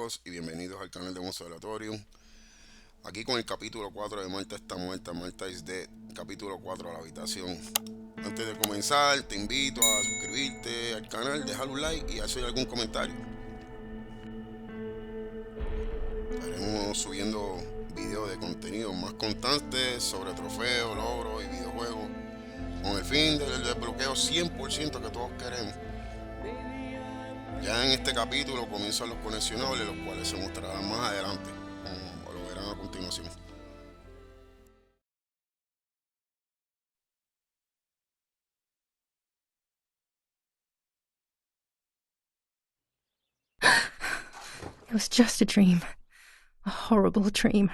chicos y bienvenidos al canal de Observatorio. Aquí con el capítulo 4 de Marta, esta muerta, Marta este, capítulo 4 a la habitación. Antes de comenzar te invito a suscribirte al canal, dejar un like y hacer algún comentario. Estaremos subiendo videos de contenido más constantes sobre trofeos, logros y videojuegos con el fin del desbloqueo 100% que todos queremos. Ya en este capítulo comienzan los coleccionables, los cuales se mostrarán más adelante, como lo verán a continuación. It was just a dream. A horrible dream.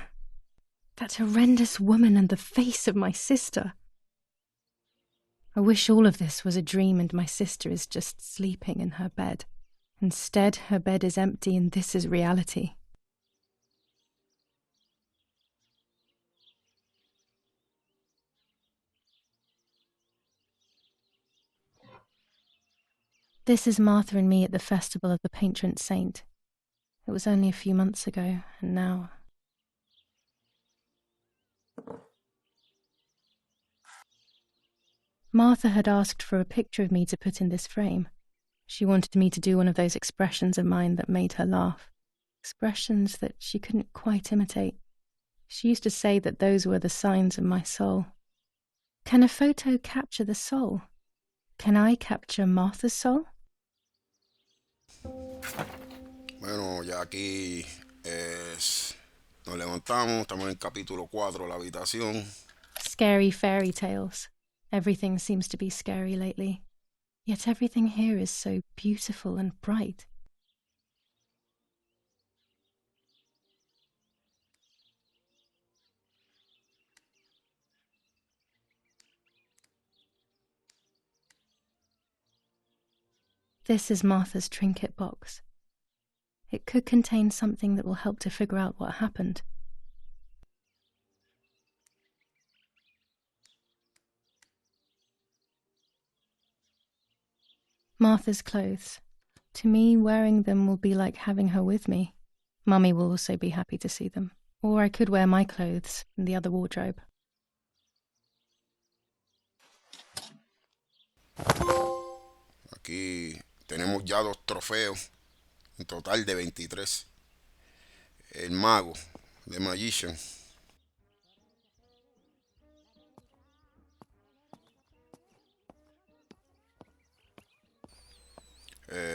That horrendous woman and the face of my sister. I wish all of this was a dream and my sister is just sleeping in her bed. Instead, her bed is empty and this is reality. This is Martha and me at the festival of the patron saint. It was only a few months ago, and now... Martha had asked for a picture of me to put in this frame. She wanted me to do one of those expressions of mine that made her laugh. Expressions that she couldn't quite imitate. She used to say that those were the signs of my soul. Can a photo capture the soul? Can I capture Martha's soul? Bueno, ya aquí nos levantamos, estamos en el capítulo 4, la habitación. Scary fairy tales. Everything seems to be scary lately. Yet everything here is so beautiful and bright. This is Martha's trinket box. It could contain something that will help to figure out what happened. Martha's clothes. To me, wearing them will be like having her with me. Mummy will also be happy to see them. Or I could wear my clothes in the other wardrobe. Aquí tenemos ya 2 trofeos, en total de 23. El Mago, de Magician.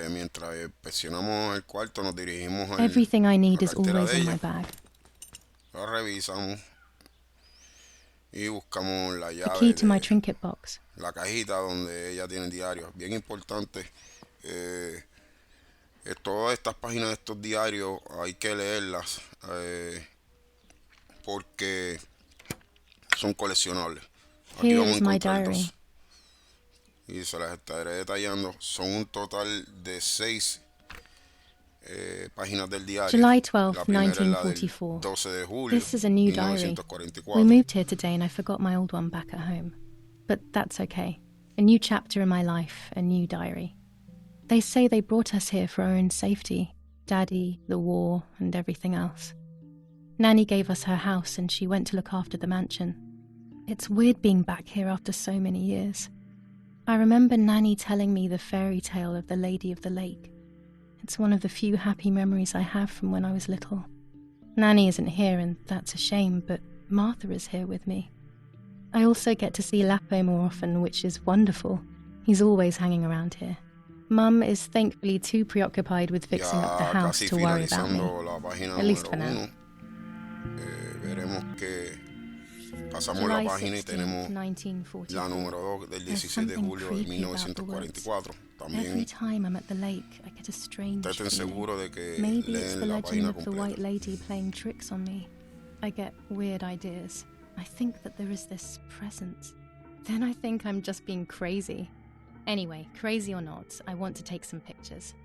Mientras inspeccionamos el cuarto, nos dirigimos a Everything I need la is cartera always de in my ella. bag. Lo revisamos y buscamos la The llave key to my de trinket box. la cajita donde ella tiene el diario. Bien importante. Todas estas páginas de estos diarios hay que leerlas porque son coleccionables. Aquí Here vamos a is my encontrar diary. 2 y se las estaré detallando. Son un total de 6 páginas del diario. July 12th, La primera es la del 1944. 12 de julio This is a new diary. 1944. We moved here today and I forgot my old one back at home. But that's okay. A new chapter in my life, a new diary. They say they brought us here for our own safety. Daddy, the war, and everything else. Nanny gave us her house and she went to look after the mansion. It's weird being back here after so many years. I remember Nanny telling me the fairy tale of the Lady of the Lake. It's one of the few happy memories I have from when I was little. Nanny isn't here and that's a shame, but Martha is here with me. I also get to see Lapo more often, which is wonderful. He's always hanging around here. Mum is thankfully too preoccupied with fixing up the Ya house casi to worry about me. finalizando la página At least número for now. 1. Veremos que pasamos July la página y 16th, tenemos 1944. la número 2 del There's 16 de something julio de creepy about the words. 1944. Every También time I'm at the lake, I get a strange estén feeling. seguros de que Maybe it's the leen la legend página of the completa. white lady playing tricks on me. I get weird ideas. I think that there is this presence. Then I think I'm just being crazy. Anyway, crazy or not, I want to take some pictures.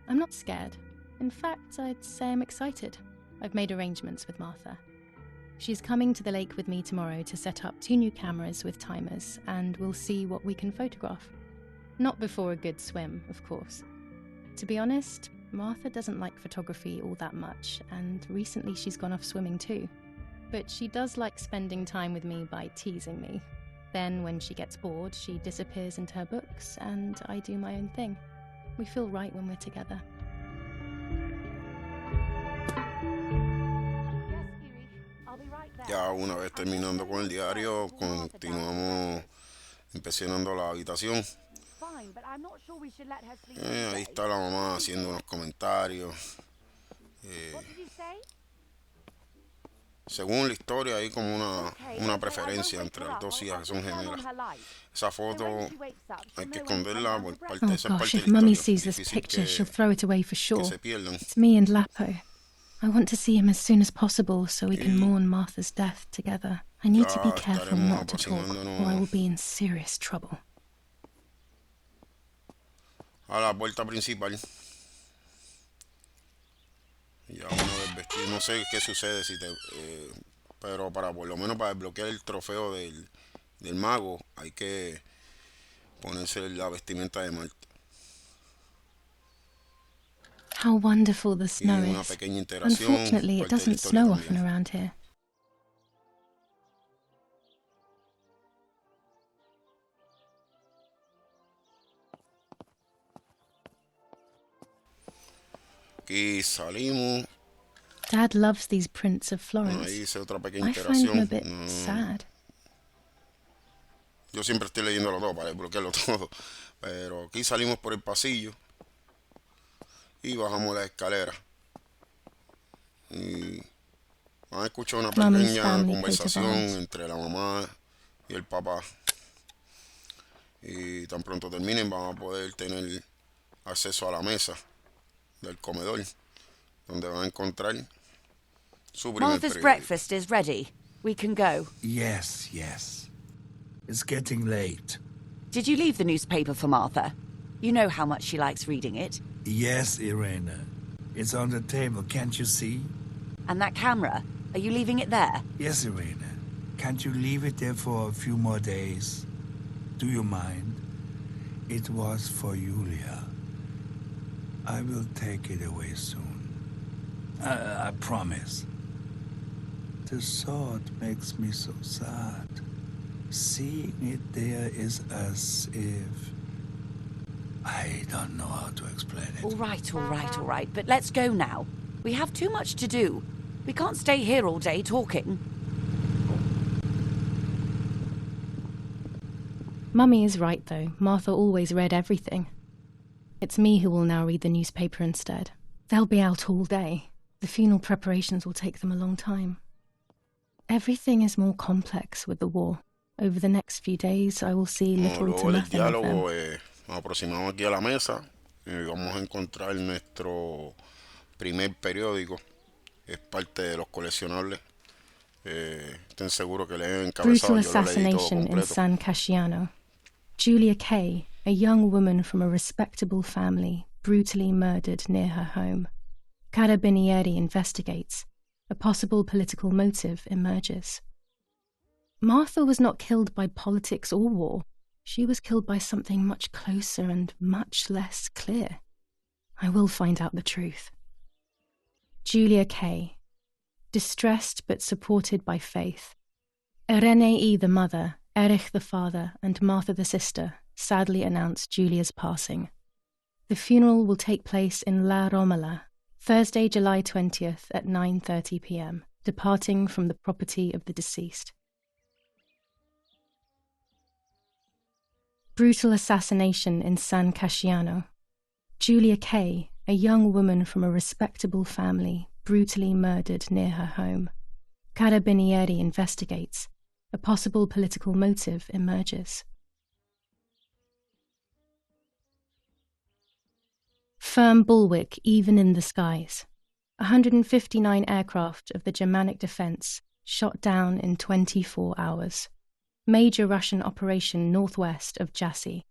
I'm not scared. In fact, I'd say I'm excited. I've made arrangements with Martha. She's coming to the lake with me tomorrow to set up 2 new cameras with timers, and we'll see what we can photograph. Not before a good swim, of course. To be honest, Martha doesn't like photography all that much, and recently she's gone off swimming too. But she does like spending time with me by teasing me. Then, when she gets bored, she disappears into her books, and I do my own thing. We feel right when we're together. Ya una vez terminando con el diario, continuamos inspeccionando la habitación. Ahí está la mamá haciendo unos comentarios. Según la historia hay como una preferencia entre las dos hijas que son gemelas. Esa foto hay que esconderla por parte de esa Oh parte gosh, if de la Mummy historia. sees this Difícil picture, que she'll throw it away for se sure. pierdan. It's me and Lapo. I want to see him as soon as possible so we can mourn Martha's death together. I need to be careful not to talk, or I will be in serious trouble. A la puerta principal. Ya una vez vestido, no sé qué sucede si te, pero para por lo menos para desbloquear el trofeo del mago hay que ponerse la vestimenta de Marta. How wonderful the Y snow una is. pequeña interacción. Unfortunately, it Parte de la doesn't historia snow también. often around here. Aquí salimos. Dad loves these prints of Ahí Florence. hice otra pequeña I find them a interacción. bit sad. Yo siempre estoy leyéndolo todo para desbloquearlo todo. Pero aquí salimos por el pasillo y bajamos la escalera. Y van a escuchar una Mummy's pequeña family conversación coat of arms. entre la mamá y el papá. Y tan pronto terminen van a poder tener acceso a la mesa del comedor, donde van a encontrar su primer Martha's periódico. breakfast is ready. We can go. Yes, yes. It's getting late. Did you leave the newspaper for Martha? You know how much she likes reading it. Yes, Irena. It's on the table, can't you see? And that camera, are you leaving it there? Yes, Irena. Can't you leave it there for a few more days? Do you mind? It was for Julia. I will take it away soon. I promise. The thought makes me so sad. Seeing it there is as if... I don't know how to explain it. All right. But let's go now. We have too much to do. We can't stay here all day talking. Mummy is right, though. Martha always read everything. It's me who will now read the newspaper instead. They'll be out all day. The funeral preparations will take them a long time. Everything is more complex with the war. Over the next few days, I will see little to Luego del nothing of them. diálogo, nos aproximamos aquí a la mesa y vamos a encontrar nuestro primer periódico. Es parte de los coleccionables. Estén seguros que le he encabezado. Brutal Yo lo leí todo assassination in completo. San Casciano. Julia Kay, a young woman from a respectable family, brutally murdered near her home. Carabinieri investigates. A possible political motive emerges. Martha was not killed by politics or war. She was killed by something much closer and much less clear. I will find out the truth. Julia Kay. Distressed but supported by faith. Irenei the mother, Erich the father, and Martha the sister sadly announced Julia's passing. The funeral will take place in La Romola, Thursday, July 20th at 9:30 p.m., departing from the property of the deceased. Brutal assassination in San Casciano. Julia Kay, a young woman from a respectable family, brutally murdered near her home. Carabinieri investigates. A possible political motive emerges. Firm bulwark even in the skies. 159 aircraft of the Germanic defense shot down in 24 hours. Major Russian operation northwest of Jassy.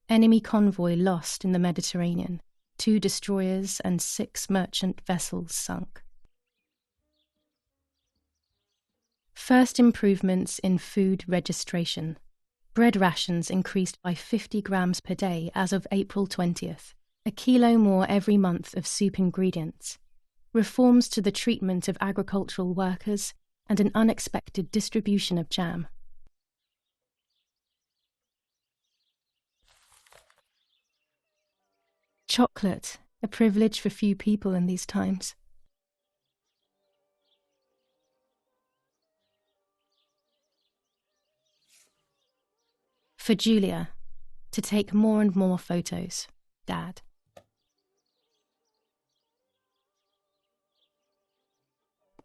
Enemy convoy lost in the Mediterranean. 2 destroyers and 6 merchant vessels sunk. First improvements in food registration. Bread rations increased by 50 grams per day as of April 20th. a kilo more every month of soup ingredients, reforms to the treatment of agricultural workers, and an unexpected distribution of jam. Chocolate, a privilege for few people in these times. For Julia, to take more and more photos, Dad.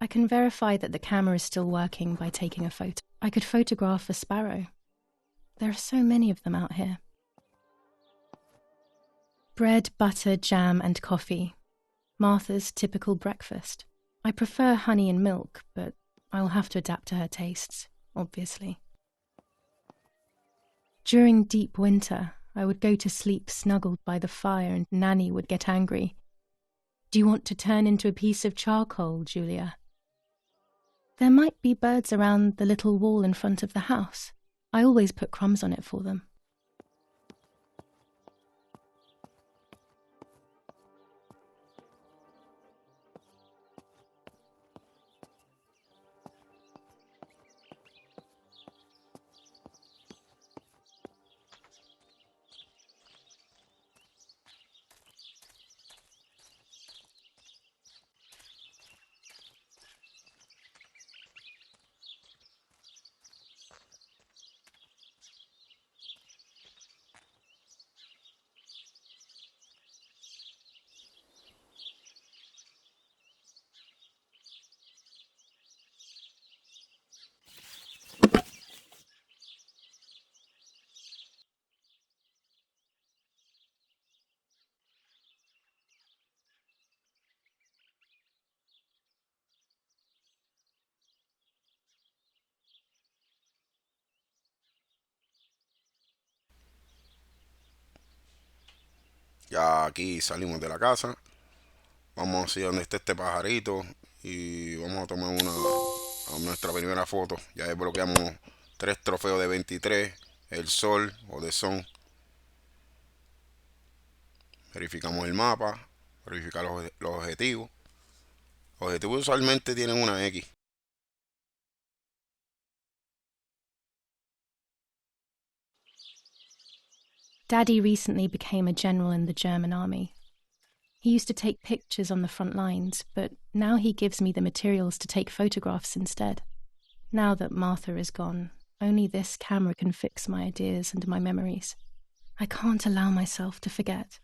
I can verify that the camera is still working by taking a photo. I could photograph a sparrow. There are so many of them out here. Bread, butter, jam, and coffee. Martha's typical breakfast. I prefer honey and milk, but I'll have to adapt to her tastes, obviously. During deep winter, I would go to sleep snuggled by the fire and Nanny would get angry. Do you want to turn into a piece of charcoal, Julia? There might be birds around the little wall in front of the house. I always put crumbs on it for them. Ya aquí salimos de la casa. Vamos así donde esté este pajarito. Y vamos a tomar nuestra primera foto. Ya desbloqueamos 3 trofeos de 23. El sol o de son. Verificamos el mapa. Verificar los objetivos. Los objetivos usualmente tienen una X. Daddy recently became a general in the German army. He used to take pictures on the front lines, but now he gives me the materials to take photographs instead. Now that Martha is gone, only this camera can fix my ideas and my memories. I can't allow myself to forget.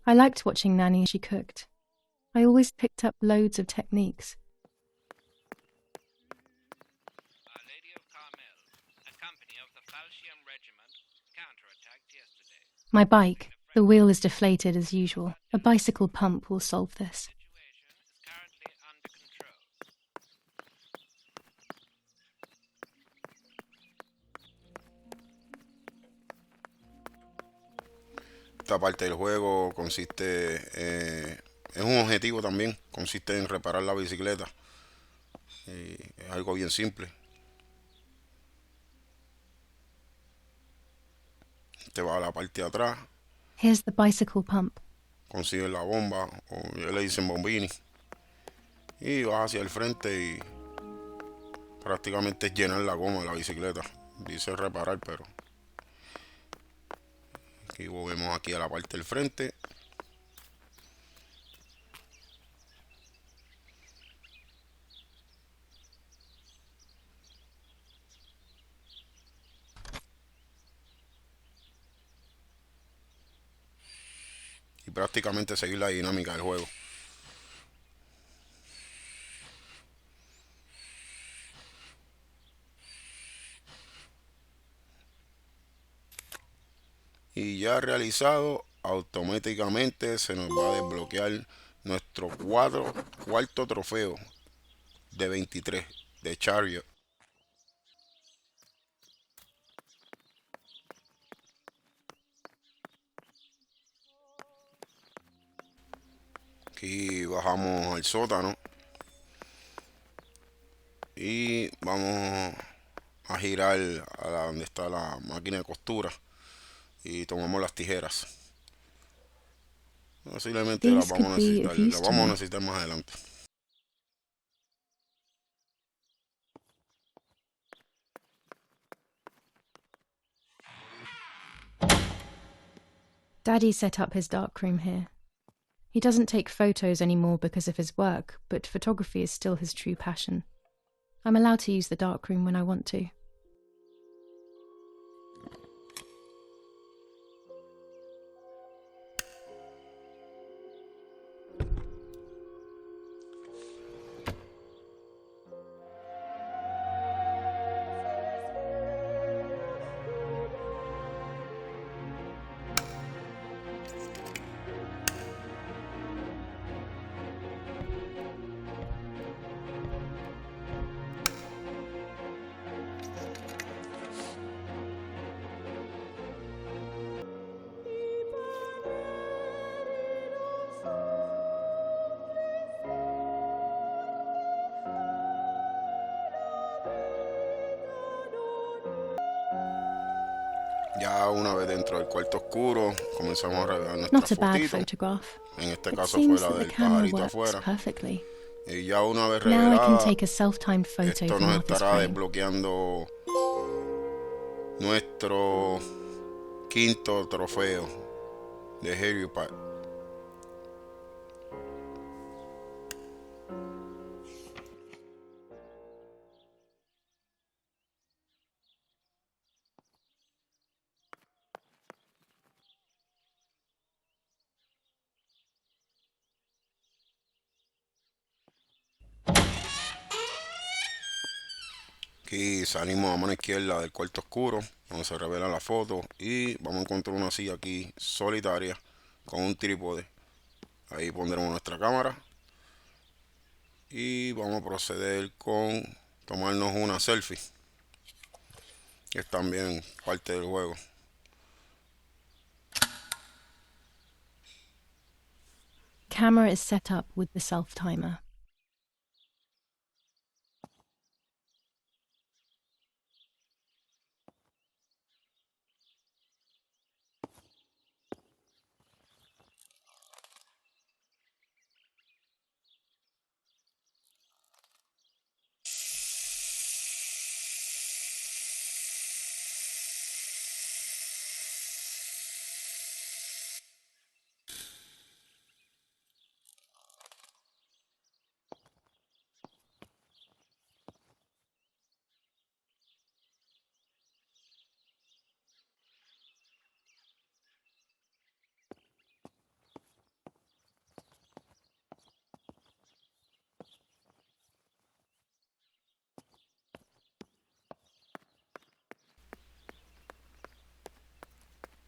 I liked watching Nanny as she cooked. I always picked up loads of techniques. Our Lady of Carmel, a company of the Falchion Regiment, counterattacked yesterday. My bike, the wheel is deflated as usual. A bicycle pump will solve this. Situation is currently under control. Esta parte del juego consiste, es un objetivo también, consiste en reparar la bicicleta. Y es algo bien simple. Te va a la parte de atrás, Here's the bicycle pump. consigues la bomba, o ellos le dicen bombini, y vas hacia el frente y prácticamente es llenar la goma de la bicicleta. Dice reparar, pero aquí volvemos aquí a la parte del frente. Y prácticamente seguir la dinámica del juego. Y ya realizado, automáticamente se nos va a desbloquear nuestro cuarto trofeo de 23 de Charriot. Aquí bajamos al sótano y vamos a girar a donde está la máquina de costura y tomamos las tijeras. Posiblemente las These could be of use to vamos a me. necesitar más adelante. Daddy set up his darkroom here. He doesn't take photos anymore because of his work, but photography is still his true passion. I'm allowed to use the darkroom when I want to. Ya una vez dentro del cuarto oscuro, comenzamos a revelar Not nuestras a bad fotitos. photograph. En este It caso fue seems la that the del camera pajarito works afuera. perfectly. Y ya una vez Now I can revelada, take a self-timed photo esto from nos Marta's estará frame. desbloqueando nuestro quinto trofeo de Hierophant. Aquí salimos a mano izquierda del cuarto oscuro, donde se revela la foto, y vamos a encontrar una silla aquí solitaria con un trípode. Ahí pondremos nuestra cámara y vamos a proceder con tomarnos una selfie, que es también parte del juego. Camera is set up with the self-timer.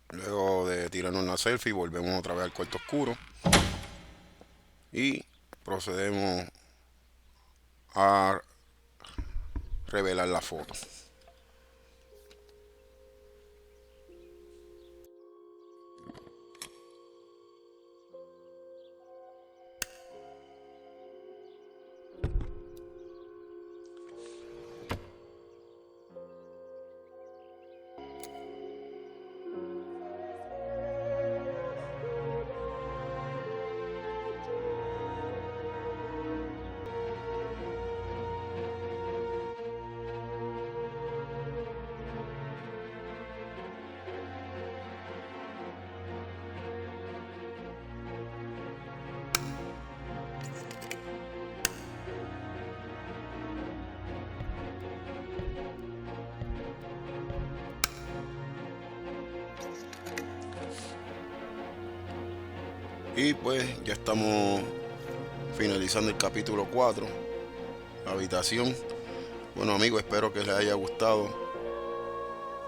Luego de tirarnos la selfie, volvemos otra vez al cuarto oscuro y procedemos a revelar la foto. Y pues ya estamos finalizando el capítulo 4, la habitación. Bueno amigos, espero que les haya gustado.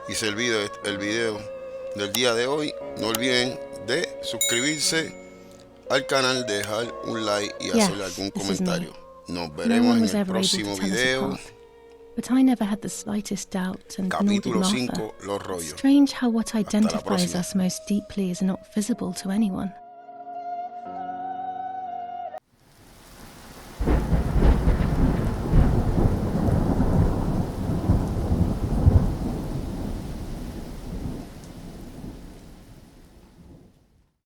Hice el video del día de hoy. No olviden de suscribirse al canal, dejar un like y hacerle algún this is me. comentario. Nos No veremos one en was el ever able to próximo tell us video. apart. But I never had the slightest doubt, and nor did Capítulo Martha. 5, Los Rollos. Strange how what la identifies próxima. us most deeply is not visible to anyone.